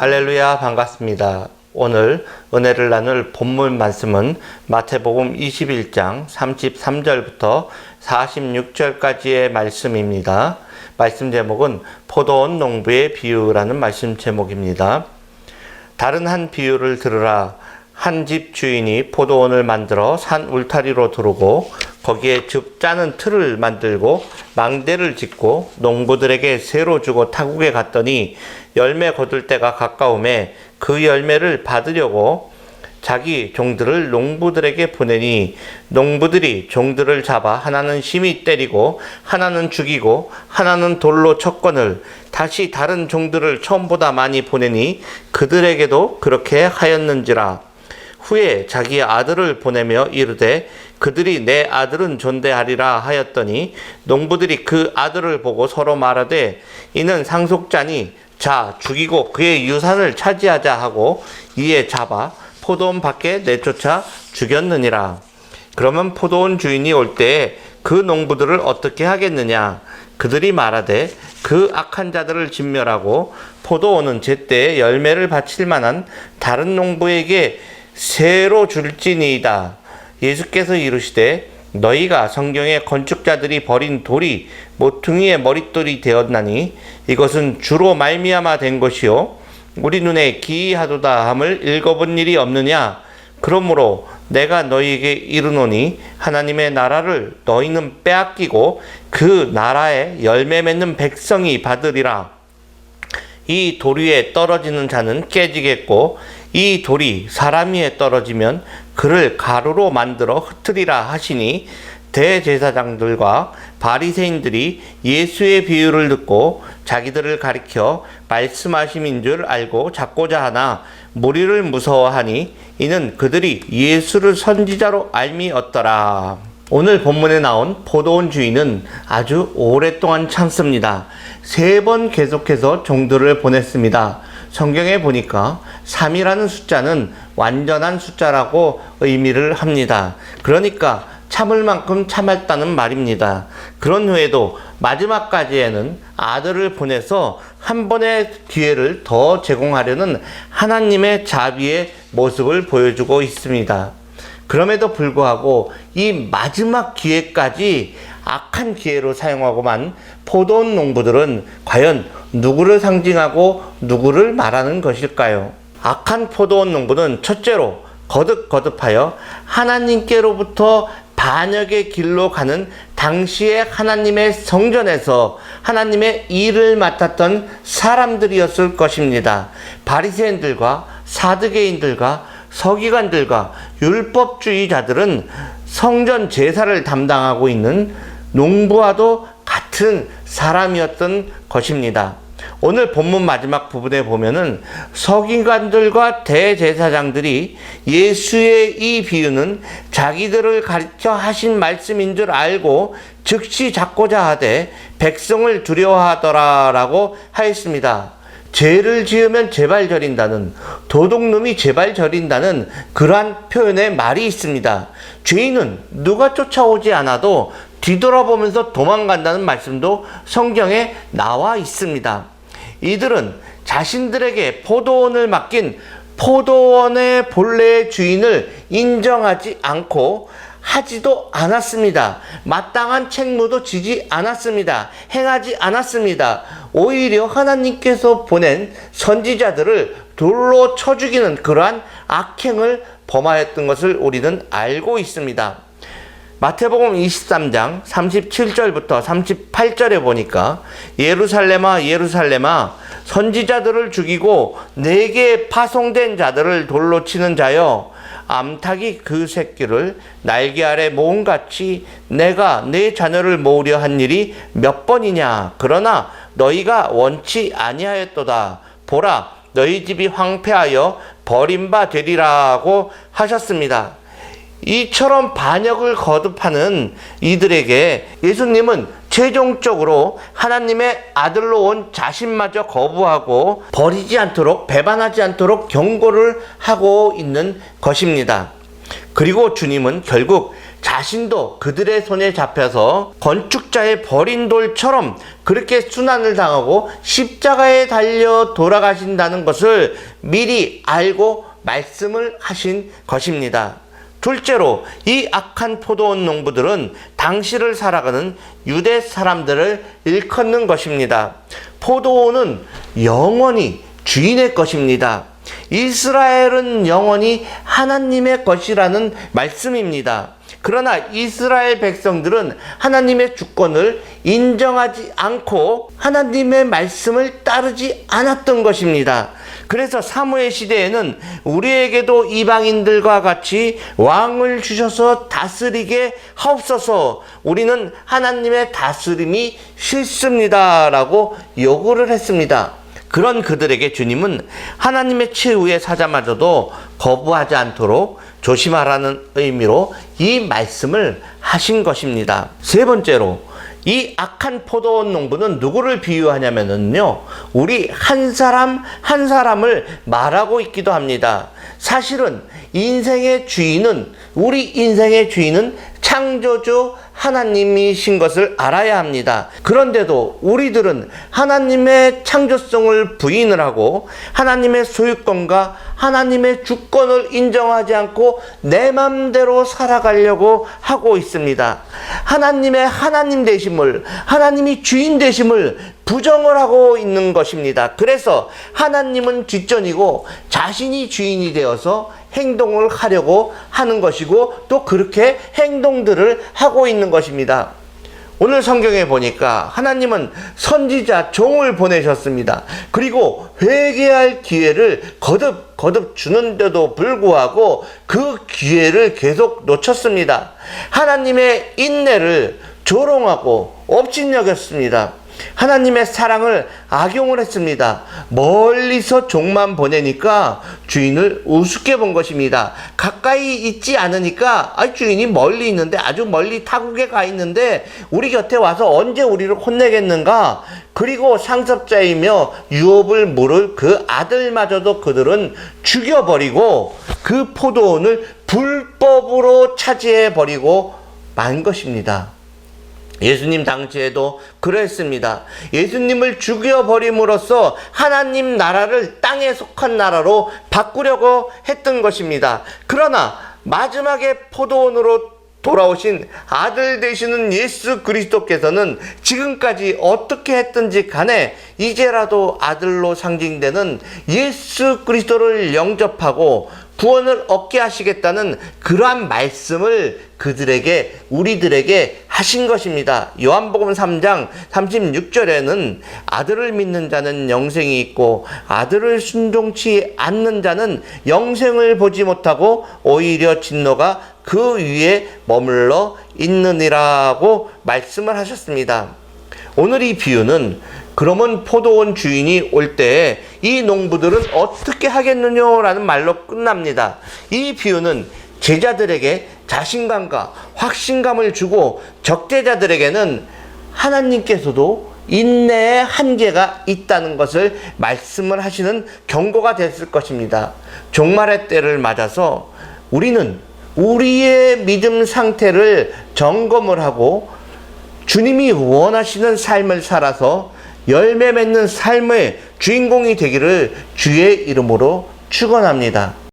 할렐루야, 반갑습니다. 오늘 은혜를 나눌 본문 말씀은 마태복음 21장 33절부터 46절까지의 말씀입니다. 말씀 제목은 포도원 농부의 비유라는 말씀 제목입니다. 다른 한 비유를 들으라. 한 집 주인이 포도원을 만들어 산 울타리로 두르고 거기에 즙 짜는 틀을 만들고 망대를 짓고 농부들에게 새로 주고 타국에 갔더니 열매 거둘 때가 가까우매 그 열매를 받으려고 자기 종들을 농부들에게 보내니 농부들이 종들을 잡아 하나는 심히 때리고 하나는 죽이고 하나는 돌로 쳤거늘 다시 다른 종들을 처음보다 많이 보내니 그들에게도 그렇게 하였는지라. 후에 자기 아들을 보내며 이르되 그들이 내 아들은 존대하리라 하였더니 농부들이 그 아들을 보고 서로 말하되 이는 상속자니 자 죽이고 그의 유산을 차지하자 하고 이에 잡아 포도원 밖에 내쫓아 죽였느니라. 그러면 포도원 주인이 올 때에 그 농부들을 어떻게 하겠느냐? 그들이 말하되 그 악한 자들을 진멸하고 포도원은 제때에 열매를 바칠 만한 다른 농부에게 새로 줄지니이다. 예수께서 이르시되 너희가 성경에 건축자들이 버린 돌이 모퉁이의 머릿돌이 되었나니 이것은 주로 말미암아 된 것이요 우리 눈에 기이하도다 함을 읽어본 일이 없느냐. 그러므로 내가 너희에게 이르노니 하나님의 나라를 너희는 빼앗기고 그 나라에 열매 맺는 백성이 받으리라. 이 돌 위에 떨어지는 자는 깨지겠고 이 돌이 사람 위에 떨어지면 그를 가루로 만들어 흩으리라 하시니 대제사장들과 바리새인들이 예수의 비유를 듣고 자기들을 가리켜 말씀하심인 줄 알고 잡고자 하나 무리를 무서워하니 이는 그들이 예수를 선지자로 알미었더라. 오늘 본문에 나온 포도원 주인은 아주 오랫동안 참습니다. 3번 계속해서 종들을 보냈습니다. 성경에 보니까 3이라는 숫자는 완전한 숫자라고 의미를 합니다. 그러니까 참을 만큼 참았다는 말입니다. 그런 후에도 마지막까지에는 아들을 보내서 한 번의 기회를 더 제공하려는 하나님의 자비의 모습을 보여주고 있습니다. 그럼에도 불구하고 이 마지막 기회까지 악한 기회로 사용하고만 포도원 농부들은 과연 누구를 상징하고 누구를 말하는 것일까요? 악한 포도원 농부는 첫째로 거듭거듭하여 하나님께로부터 반역의 길로 가는 당시의 하나님의 성전에서 하나님의 일을 맡았던 사람들이었을 것입니다. 바리새인들과 사두개인들과 서기관들과 율법주의자들은 성전 제사를 담당하고 있는 농부와도 같은 사람이었던 것입니다. 오늘 본문 마지막 부분에 보면은 서기관들과 대제사장들이 예수의 이 비유는 자기들을 가르쳐 하신 말씀인 줄 알고 즉시 잡고자 하되 백성을 두려워하더라라고 하였습니다. 죄를 지으면 제발 저린다는, 도둑놈이 제발 저린다는 그러한 표현의 말이 있습니다. 죄인은 누가 쫓아오지 않아도 뒤돌아보면서 도망간다는 말씀도 성경에 나와 있습니다. 이들은 자신들에게 포도원을 맡긴 포도원의 본래의 주인을 인정하지 않고 하지도 않았습니다. 마땅한 책무도 지지 않았습니다. 행하지 않았습니다. 오히려 하나님께서 보낸 선지자들을 돌로 쳐 죽이는 그러한 악행을 범하였던 것을 우리는 알고 있습니다. 마태복음 23장 37절부터 38절에 보니까 예루살렘아 예루살렘아 선지자들을 죽이고 내게 파송된 자들을 돌로 치는 자여 암탉이 그 새끼를 날개 아래 모음같이 내가 내 자녀를 모으려 한 일이 몇 번이냐. 그러나 너희가 원치 아니하였도다. 보라 너희 집이 황폐하여 버림바 되리라고 하셨습니다. 이처럼 반역을 거듭하는 이들에게 예수님은 최종적으로 하나님의 아들로 온 자신마저 거부하고 버리지 않도록 배반하지 않도록 경고를 하고 있는 것입니다. 그리고 주님은 결국 자신도 그들의 손에 잡혀서 건축자의 버린 돌처럼 그렇게 순환을 당하고 십자가에 달려 돌아가신다는 것을 미리 알고 말씀을 하신 것입니다. 둘째로, 이 악한 포도원 농부들은 당시를 살아가는 유대 사람들을 일컫는 것입니다. 포도원은 영원히 주인의 것입니다. 이스라엘은 영원히 하나님의 것이라는 말씀입니다. 그러나 이스라엘 백성들은 하나님의 주권을 인정하지 않고 하나님의 말씀을 따르지 않았던 것입니다. 그래서 사무엘 시대에는 우리에게도 이방인들과 같이 왕을 주셔서 다스리게 하옵소서, 우리는 하나님의 다스림이 싫습니다 라고 요구를 했습니다. 그런 그들에게 주님은 하나님의 최후의 사자마저도 거부하지 않도록 조심하라는 의미로 이 말씀을 하신 것입니다. 세 번째로, 이 악한 포도원 농부는 누구를 비유하냐면요, 우리 한 사람 한 사람을 말하고 있기도 합니다. 사실은 우리 인생의 주인은 창조주 하나님이신 것을 알아야 합니다. 그런데도 우리들은 하나님의 창조성을 부인을 하고 하나님의 소유권과 하나님의 주권을 인정하지 않고 내 맘대로 살아가려고 하고 있습니다. 하나님의 하나님 되심을, 하나님이 주인 되심을 부정을 하고 있는 것입니다. 그래서 하나님은 뒷전이고 자신이 주인이 되어서 행동을 하려고 하는 것이고 또 그렇게 행동들을 하고 있는 것입니다. 오늘 성경에 보니까 하나님은 선지자 종을 보내셨습니다. 그리고 회개할 기회를 거듭 주는데도 불구하고 그 기회를 계속 놓쳤습니다. 하나님의 인내를 조롱하고 업신여겼습니다. 하나님의 사랑을 악용을 했습니다. 멀리서 종만 보내니까 주인을 우습게 본 것입니다. 가까이 있지 않으니까 주인이 멀리 있는데, 아주 멀리 타국에 가 있는데 우리 곁에 와서 언제 우리를 혼내겠는가. 그리고 상습자이며 유업을 물을 그 아들마저도 그들은 죽여버리고 그 포도원을 불법으로 차지해버리고 만 것입니다. 예수님 당시에도 그랬습니다. 예수님을 죽여버림으로써 하나님 나라를 땅에 속한 나라로 바꾸려고 했던 것입니다. 그러나 마지막에 포도원으로 돌아오신 아들 되시는 예수 그리스도께서는 지금까지 어떻게 했든지 간에 이제라도 아들로 상징되는 예수 그리스도를 영접하고 구원을 얻게 하시겠다는 그러한 말씀을 우리들에게 하신 것입니다. 요한복음 3장 36절에는 아들을 믿는 자는 영생이 있고 아들을 순종치 않는 자는 영생을 보지 못하고 오히려 진노가 그 위에 머물러 있느니라고 말씀을 하셨습니다. 오늘 이 비유는 그러면 포도원 주인이 올 때에 이 농부들은 어떻게 하겠느냐라는 말로 끝납니다. 이 비유는 제자들에게 자신감과 확신감을 주고 적대자들에게는 하나님께서도 인내의 한계가 있다는 것을 말씀을 하시는 경고가 됐을 것입니다. 종말의 때를 맞아서 우리는 우리의 믿음 상태를 점검을 하고 주님이 원하시는 삶을 살아서 열매 맺는 삶의 주인공이 되기를 주의 이름으로 축원합니다.